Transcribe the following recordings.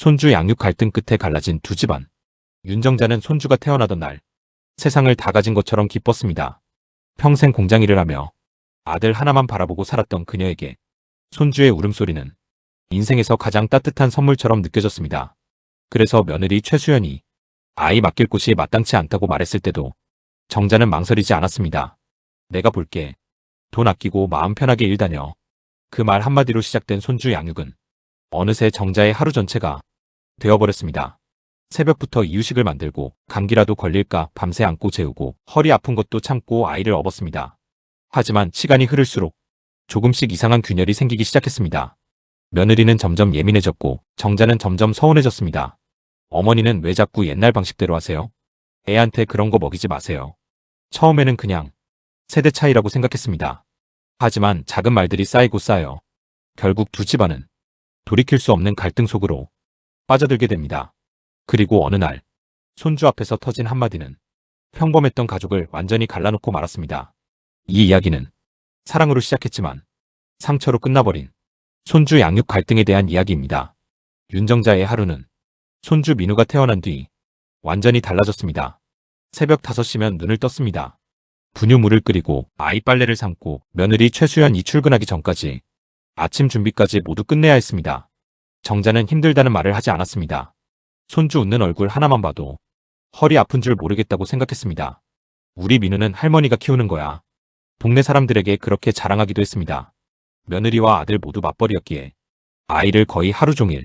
손주 양육 갈등 끝에 갈라진 두 집안. 윤정자는 손주가 태어나던 날 세상을 다 가진 것처럼 기뻤습니다. 평생 공장 일을 하며 아들 하나만 바라보고 살았던 그녀에게 손주의 울음소리는 인생에서 가장 따뜻한 선물처럼 느껴졌습니다. 그래서 며느리 최수연이 아이 맡길 곳이 마땅치 않다고 말했을 때도 정자는 망설이지 않았습니다. 내가 볼게. 돈 아끼고 마음 편하게 일 다녀. 그 말 한마디로 시작된 손주 양육은 어느새 정자의 하루 전체가 되어버렸습니다. 새벽부터 이유식을 만들고 감기라도 걸릴까 밤새 안고 재우고 허리 아픈 것도 참고 아이를 업었습니다. 하지만 시간이 흐를수록 조금씩 이상한 균열이 생기기 시작했습니다. 며느리는 점점 예민해졌고 정자는 점점 서운해졌습니다. 어머니는 왜 자꾸 옛날 방식대로 하세요? 애한테 그런 거 먹이지 마세요. 처음에는 그냥 세대 차이라고 생각했습니다. 하지만 작은 말들이 쌓이고 쌓여 결국 두 집안은 돌이킬 수 없는 갈등 속으로 빠져들게 됩니다. 그리고 어느 날 손주 앞에서 터진 한마디는 평범했던 가족을 완전히 갈라놓고 말았습니다. 이 이야기는 사랑으로 시작했지만 상처로 끝나버린 손주 양육 갈등에 대한 이야기입니다. 윤정자의 하루는 손주 민우가 태어난 뒤 완전히 달라졌습니다. 새벽 5시면 눈을 떴습니다. 분유물을 끓이고 아이 빨래를 삶고 며느리 최수연이 출근하기 전까지 아침 준비까지 모두 끝내야 했습니다. 정자는 힘들다는 말을 하지 않았습니다. 손주 웃는 얼굴 하나만 봐도 허리 아픈 줄 모르겠다고 생각했습니다. 우리 민우는 할머니가 키우는 거야. 동네 사람들에게 그렇게 자랑하기도 했습니다. 며느리와 아들 모두 맞벌이였기에 아이를 거의 하루 종일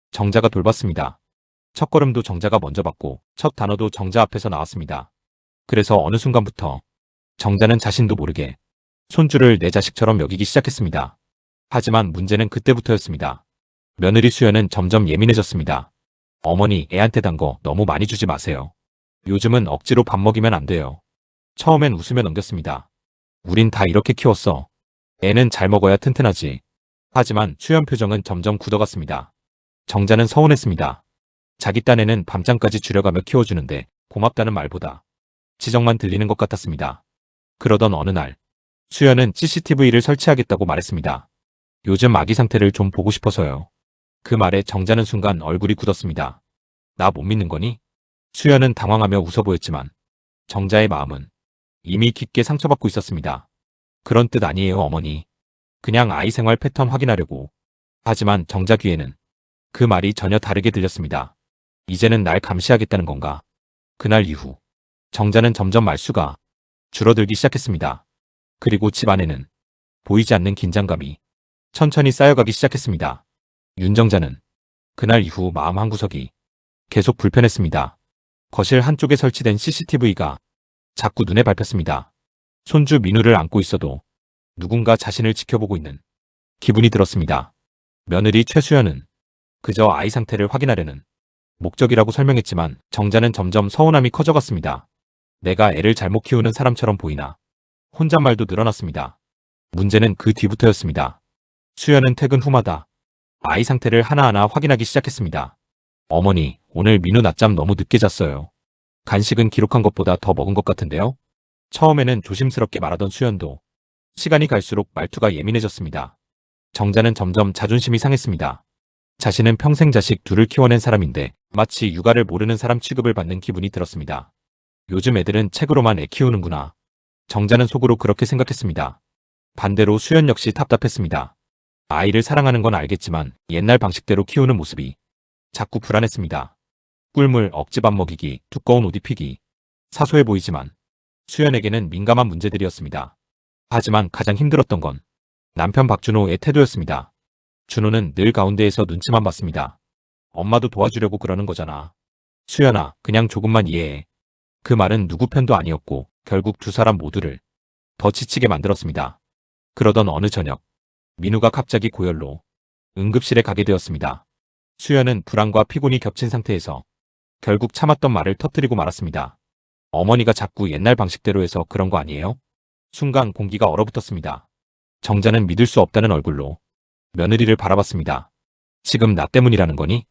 정자가 돌봤습니다. 첫걸음도 정자가 먼저 받고 첫 단어도 정자 앞에서 나왔습니다. 그래서 어느 순간부터 정자는 자신도 모르게 손주를 내 자식처럼 여기기 시작했습니다. 하지만 문제는 그때부터였습니다. 며느리 수연은 점점 예민해졌습니다. 어머니, 애한테 단 거 너무 많이 주지 마세요. 요즘은 억지로 밥 먹이면 안 돼요. 처음엔 웃으며 넘겼습니다. 우린 다 이렇게 키웠어. 애는 잘 먹어야 튼튼하지. 하지만 수연 표정은 점점 굳어갔습니다. 정자는 서운했습니다. 자기 딴에는 밤잠까지 줄여가며 키워주는데 고맙다는 말보다 지적만 들리는 것 같았습니다. 그러던 어느 날 수연은 CCTV를 설치하겠다고 말했습니다. 요즘 아기 상태를 좀 보고 싶어서요. 그 말에 정자는 순간 얼굴이 굳었습니다. 나 못 믿는 거니? 수연은 당황하며 웃어 보였지만 정자의 마음은 이미 깊게 상처받고 있었습니다. 그런 뜻 아니에요, 어머니. 그냥 아이 생활 패턴 확인하려고. 하지만 정자 귀에는 그 말이 전혀 다르게 들렸습니다. 이제는 날 감시하겠다는 건가? 그날 이후 정자는 점점 말수가 줄어들기 시작했습니다. 그리고 집 안에는 보이지 않는 긴장감이 천천히 쌓여가기 시작했습니다. 윤정자는 그날 이후 마음 한구석이 계속 불편했습니다. 거실 한쪽에 설치된 CCTV가 자꾸 눈에 밟혔습니다. 손주 민우를 안고 있어도 누군가 자신을 지켜보고 있는 기분이 들었습니다. 며느리 최수연은 그저 아이 상태를 확인하려는 목적이라고 설명했지만 정자는 점점 서운함이 커져갔습니다. 내가 애를 잘못 키우는 사람처럼 보이나. 혼잣말도 늘어났습니다. 문제는 그 뒤부터였습니다. 수연은 퇴근 후마다 아이 상태를 하나하나 확인하기 시작했습니다. 어머니, 오늘 민우 낮잠 너무 늦게 잤어요. 간식은 기록한 것보다 더 먹은 것 같은데요? 처음에는 조심스럽게 말하던 수연도 시간이 갈수록 말투가 예민해졌습니다. 정자는 점점 자존심이 상했습니다. 자신은 평생 자식 둘을 키워낸 사람인데 마치 육아를 모르는 사람 취급을 받는 기분이 들었습니다. 요즘 애들은 책으로만 애 키우는구나. 정자는 속으로 그렇게 생각했습니다. 반대로 수연 역시 답답했습니다. 아이를 사랑하는 건 알겠지만 옛날 방식대로 키우는 모습이 자꾸 불안했습니다. 꿀물, 억지밥 먹이기, 두꺼운 옷 입히기. 사소해 보이지만 수연에게는 민감한 문제들이었습니다. 하지만 가장 힘들었던 건 남편 박준호의 태도였습니다. 준호는 늘 가운데에서 눈치만 봤습니다. 엄마도 도와주려고 그러는 거잖아. 수연아, 그냥 조금만 이해해. 그 말은 누구 편도 아니었고 결국 두 사람 모두를 더 지치게 만들었습니다. 그러던 어느 저녁 민우가 갑자기 고열로 응급실에 가게 되었습니다. 수연은 불안과 피곤이 겹친 상태에서 결국 참았던 말을 터뜨리고 말았습니다. 어머니가 자꾸 옛날 방식대로 해서 그런 거 아니에요? 순간 공기가 얼어붙었습니다. 정자는 믿을 수 없다는 얼굴로 며느리를 바라봤습니다. 지금 나 때문이라는 거니?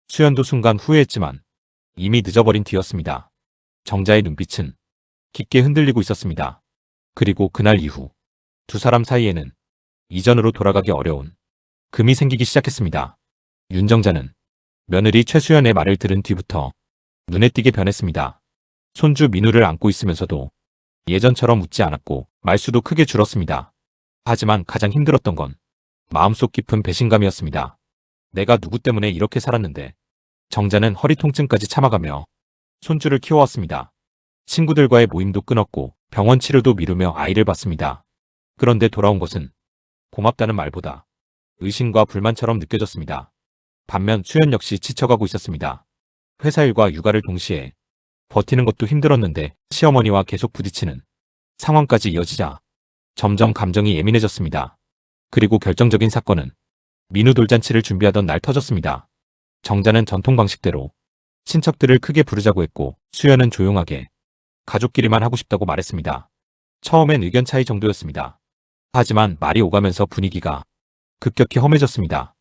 수연도 순간 후회했지만 이미 늦어버린 뒤였습니다. 정자의 눈빛은 깊게 흔들리고 있었습니다. 그리고 그날 이후 두 사람 사이에는 이전으로 돌아가기 어려운 금이 생기기 시작했습니다. 윤정자는 며느리 최수연의 말을 들은 뒤부터 눈에 띄게 변했습니다. 손주 민우를 안고 있으면서도 예전처럼 웃지 않았고 말수도 크게 줄었습니다. 하지만 가장 힘들었던 건 마음속 깊은 배신감이었습니다. 내가 누구 때문에 이렇게 살았는데. 정자는 허리 통증까지 참아가며 손주를 키워왔습니다. 친구들과의 모임도 끊었고 병원 치료도 미루며 아이를 봤습니다. 그런데 돌아온 것은 고맙다는 말보다 의심과 불만처럼 느껴졌습니다. 반면 수연 역시 지쳐가고 있었습니다. 회사 일과 육아를 동시에 버티는 것도 힘들었는데 시어머니와 계속 부딪히는 상황까지 이어지자 점점 감정이 예민해졌습니다. 그리고 결정적인 사건은 민우 돌잔치를 준비하던 날 터졌습니다. 정자는 전통 방식대로 친척들을 크게 부르자고 했고 수연은 조용하게 가족끼리만 하고 싶다고 말했습니다. 처음엔 의견 차이 정도였습니다. 하지만 말이 오가면서 분위기가 급격히 험해졌습니다.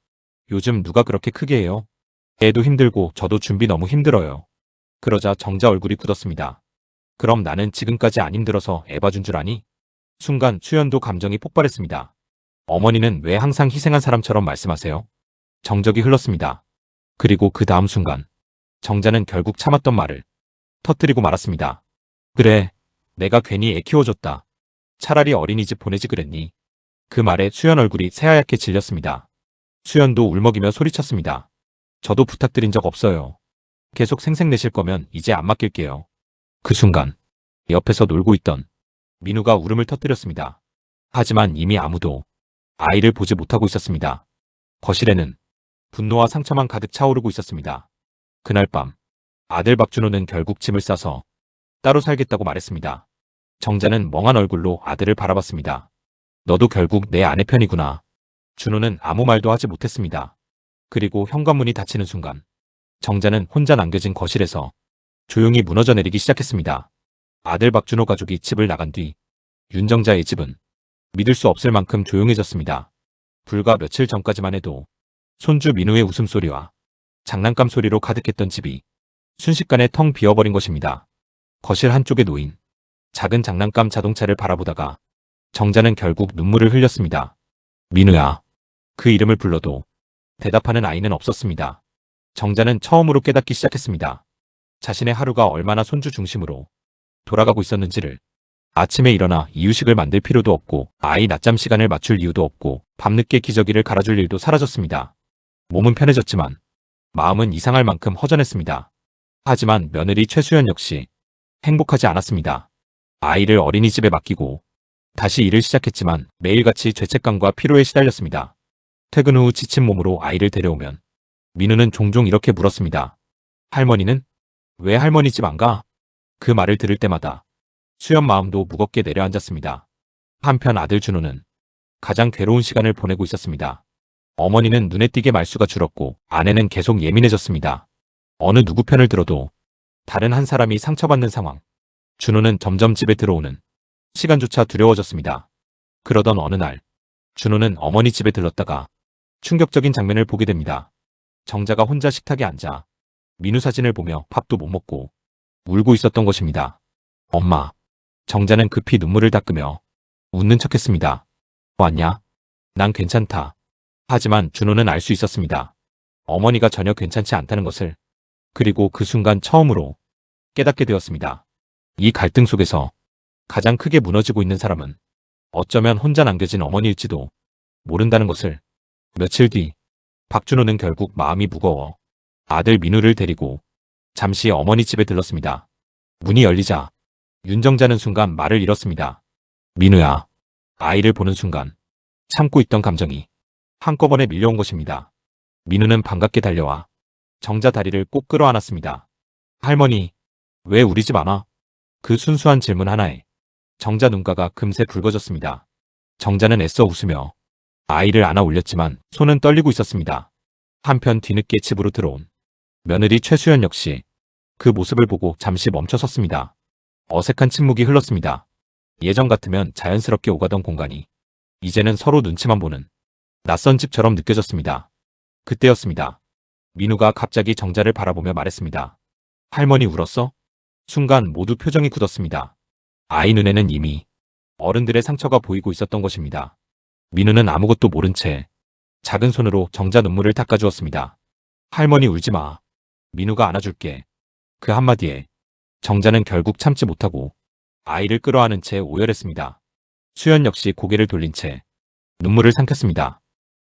요즘 누가 그렇게 크게 해요? 애도 힘들고 저도 준비 너무 힘들어요. 그러자 정자 얼굴이 굳었습니다. 그럼 나는 지금까지 안 힘들어서 애 봐준 줄 아니? 순간 수연도 감정이 폭발했습니다. 어머니는 왜 항상 희생한 사람처럼 말씀하세요? 정적이 흘렀습니다. 그리고 그 다음 순간 정자는 결국 참았던 말을 터뜨리고 말았습니다. 그래, 내가 괜히 애 키워줬다. 차라리 어린이집 보내지 그랬니? 그 말에 수연 얼굴이 새하얗게 질렸습니다. 수연도 울먹이며 소리쳤습니다. 저도 부탁드린 적 없어요. 계속 생색내실 거면 이제 안 맡길게요. 그 순간 옆에서 놀고 있던 민우가 울음을 터뜨렸습니다. 하지만 이미 아무도 아이를 보지 못하고 있었습니다. 거실에는 분노와 상처만 가득 차오르고 있었습니다. 그날 밤 아들 박준호는 결국 짐을 싸서 따로 살겠다고 말했습니다. 정자는 멍한 얼굴로 아들을 바라봤습니다. 너도 결국 내 아내 편이구나. 준호는 아무 말도 하지 못했습니다. 그리고 현관문이 닫히는 순간 정자는 혼자 남겨진 거실에서 조용히 무너져 내리기 시작했습니다. 아들 박준호 가족이 집을 나간 뒤 윤정자의 집은 믿을 수 없을 만큼 조용해졌습니다. 불과 며칠 전까지만 해도 손주 민우의 웃음소리와 장난감 소리로 가득했던 집이 순식간에 텅 비어버린 것입니다. 거실 한쪽에 놓인 작은 장난감 자동차를 바라보다가 정자는 결국 눈물을 흘렸습니다. 민우야. 그 이름을 불러도 대답하는 아이는 없었습니다. 정자는 처음으로 깨닫기 시작했습니다. 자신의 하루가 얼마나 손주 중심으로 돌아가고 있었는지를. 아침에 일어나 이유식을 만들 필요도 없고 아이 낮잠 시간을 맞출 이유도 없고 밤늦게 기저귀를 갈아줄 일도 사라졌습니다. 몸은 편해졌지만 마음은 이상할 만큼 허전했습니다. 하지만 며느리 최수연 역시 행복하지 않았습니다. 아이를 어린이집에 맡기고 다시 일을 시작했지만 매일같이 죄책감과 피로에 시달렸습니다. 퇴근 후 지친 몸으로 아이를 데려오면 민우는 종종 이렇게 물었습니다. 할머니는? 왜 할머니 집 안 가? 그 말을 들을 때마다 수연 마음도 무겁게 내려앉았습니다. 한편 아들 준호는 가장 괴로운 시간을 보내고 있었습니다. 어머니는 눈에 띄게 말수가 줄었고 아내는 계속 예민해졌습니다. 어느 누구 편을 들어도 다른 한 사람이 상처받는 상황. 준호는 점점 집에 들어오는 시간조차 두려워졌습니다. 그러던 어느 날 준호는 어머니 집에 들렀다가 충격적인 장면을 보게 됩니다. 정자가 혼자 식탁에 앉아 민우 사진을 보며 밥도 못 먹고 울고 있었던 것입니다. 엄마. 정자는 급히 눈물을 닦으며 웃는 척했습니다. 왔냐? 난 괜찮다. 하지만 준호는 알 수 있었습니다. 어머니가 전혀 괜찮지 않다는 것을. 그리고 그 순간 처음으로 깨닫게 되었습니다. 이 갈등 속에서 가장 크게 무너지고 있는 사람은 어쩌면 혼자 남겨진 어머니일지도 모른다는 것을. 며칠 뒤 박준호는 결국 마음이 무거워 아들 민우를 데리고 잠시 어머니 집에 들렀습니다. 문이 열리자 윤정자는 순간 말을 잃었습니다. 민우야. 아이를 보는 순간 참고 있던 감정이 한꺼번에 밀려온 것입니다. 민우는 반갑게 달려와 정자 다리를 꼭 끌어안았습니다. 할머니, 왜 우리 집 안 와? 그 순수한 질문 하나에 정자 눈가가 금세 붉어졌습니다. 정자는 애써 웃으며 아이를 안아 올렸지만 손은 떨리고 있었습니다. 한편 뒤늦게 집으로 들어온 며느리 최수연 역시 그 모습을 보고 잠시 멈춰섰습니다. 어색한 침묵이 흘렀습니다. 예전 같으면 자연스럽게 오가던 공간이 이제는 서로 눈치만 보는 낯선 집처럼 느껴졌습니다. 그때였습니다. 민우가 갑자기 정자를 바라보며 말했습니다. 할머니 울었어? 순간 모두 표정이 굳었습니다. 아이 눈에는 이미 어른들의 상처가 보이고 있었던 것입니다. 민우는 아무것도 모른 채 작은 손으로 정자 눈물을 닦아주었습니다. 할머니 울지 마. 민우가 안아줄게. 그 한마디에 정자는 결국 참지 못하고 아이를 끌어안은 채 오열했습니다. 수연 역시 고개를 돌린 채 눈물을 삼켰습니다.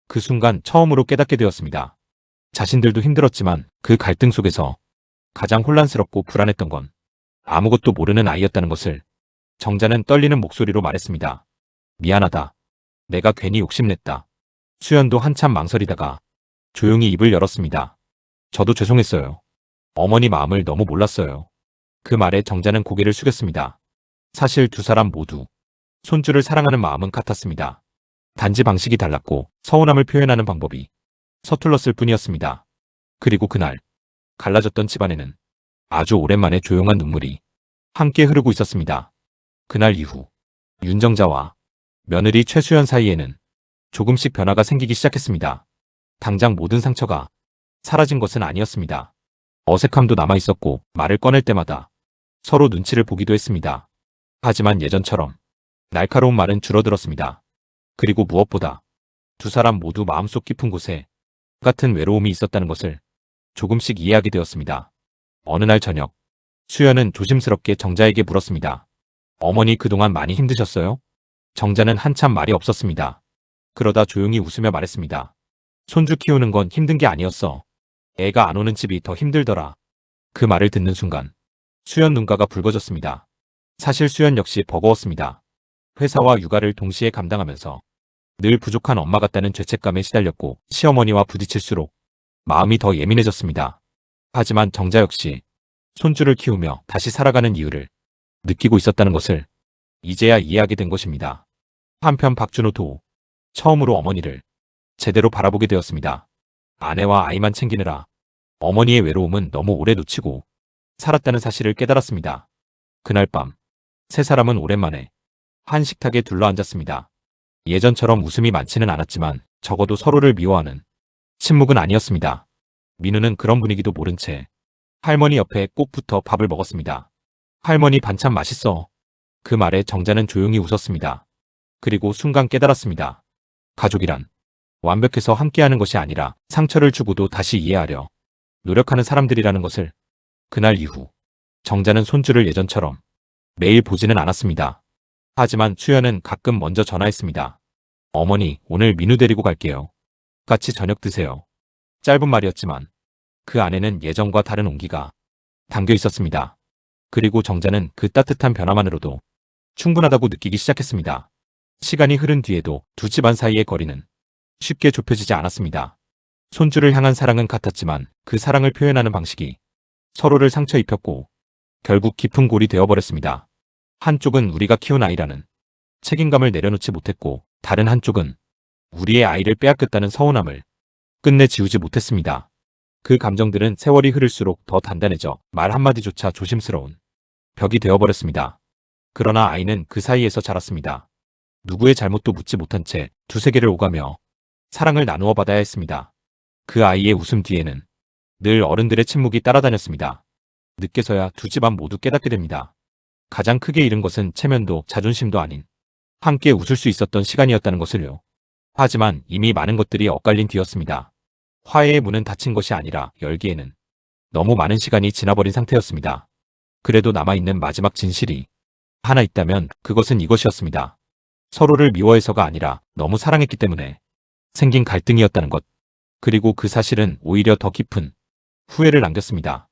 그 순간 처음으로 깨닫게 되었습니다. 자신들도 힘들었지만 그 갈등 속에서 가장 혼란스럽고 불안했던 건 아무것도 모르는 아이였다는 것을. 정자는 떨리는 목소리로 말했습니다. 미안하다. 내가 괜히 욕심냈다. 수연도 한참 망설이다가 조용히 입을 열었습니다. 저도 죄송했어요. 어머니 마음을 너무 몰랐어요. 그 말에 정자는 고개를 숙였습니다. 사실 두 사람 모두 손주를 사랑하는 마음은 같았습니다. 단지 방식이 달랐고 서운함을 표현하는 방법이 서툴렀을 뿐이었습니다. 그리고 그날 갈라졌던 집안에는 아주 오랜만에 조용한 눈물이 함께 흐르고 있었습니다. 그날 이후 윤정자와 며느리 최수연 사이에는 조금씩 변화가 생기기 시작했습니다. 당장 모든 상처가 사라진 것은 아니었습니다. 어색함도 남아있었고 말을 꺼낼 때마다 서로 눈치를 보기도 했습니다. 하지만 예전처럼 날카로운 말은 줄어들었습니다. 그리고 무엇보다 두 사람 모두 마음속 깊은 곳에 같은 외로움이 있었다는 것을 조금씩 이해하게 되었습니다. 어느 날 저녁, 수연은 조심스럽게 정자에게 물었습니다. 어머니 그동안 많이 힘드셨어요? 정자는 한참 말이 없었습니다. 그러다 조용히 웃으며 말했습니다. 손주 키우는 건 힘든 게 아니었어. 애가 안 오는 집이 더 힘들더라. 그 말을 듣는 순간 수연 눈가가 붉어졌습니다. 사실 수연 역시 버거웠습니다. 회사와 육아를 동시에 감당하면서 늘 부족한 엄마 같다는 죄책감에 시달렸고 시어머니와 부딪힐수록 마음이 더 예민해졌습니다. 하지만 정자 역시 손주를 키우며 다시 살아가는 이유를 느끼고 있었다는 것을 이제야 이해하게 된 것입니다. 한편 박준호도 처음으로 어머니를 제대로 바라보게 되었습니다. 아내와 아이만 챙기느라 어머니의 외로움은 너무 오래 놓치고 살았다는 사실을 깨달았습니다. 그날 밤 세 사람은 오랜만에 한 식탁에 둘러앉았습니다. 예전처럼 웃음이 많지는 않았지만 적어도 서로를 미워하는 침묵은 아니었습니다. 민우는 그런 분위기도 모른 채 할머니 옆에 꼭 붙어 밥을 먹었습니다. 할머니 반찬 맛있어. 그 말에 정자는 조용히 웃었습니다. 그리고 순간 깨달았습니다. 가족이란 완벽해서 함께하는 것이 아니라 상처를 주고도 다시 이해하려 노력하는 사람들이라는 것을. 그날 이후 정자는 손주를 예전처럼 매일 보지는 않았습니다. 하지만 수연은 가끔 먼저 전화했습니다. 어머니, 오늘 민우 데리고 갈게요. 같이 저녁 드세요. 짧은 말이었지만 그 안에는 예전과 다른 온기가 담겨 있었습니다. 그리고 정자는 그 따뜻한 변화만으로도 충분하다고 느끼기 시작했습니다. 시간이 흐른 뒤에도 두 집안 사이의 거리는 쉽게 좁혀지지 않았습니다. 손주를 향한 사랑은 같았지만 그 사랑을 표현하는 방식이 서로를 상처 입혔고 결국 깊은 골이 되어버렸습니다. 한쪽은 우리가 키운 아이라는 책임감을 내려놓지 못했고 다른 한쪽은 우리의 아이를 빼앗겼다는 서운함을 끝내 지우지 못했습니다. 그 감정들은 세월이 흐를수록 더 단단해져 말 한마디조차 조심스러운 벽이 되어버렸습니다. 그러나 아이는 그 사이에서 자랐습니다. 누구의 잘못도 묻지 못한 채 두세 개를 오가며 사랑을 나누어 받아야 했습니다. 그 아이의 웃음 뒤에는 늘 어른들의 침묵이 따라다녔습니다. 늦게서야 두 집안 모두 깨닫게 됩니다. 가장 크게 잃은 것은 체면도 자존심도 아닌 함께 웃을 수 있었던 시간이었다는 것을요. 하지만 이미 많은 것들이 엇갈린 뒤였습니다. 화해의 문은 닫힌 것이 아니라 열기에는 너무 많은 시간이 지나버린 상태였습니다. 그래도 남아있는 마지막 진실이 하나 있다면 그것은 이것이었습니다. 서로를 미워해서가 아니라 너무 사랑했기 때문에 생긴 갈등이었다는 것. 그리고 그 사실은 오히려 더 깊은 후회를 남겼습니다.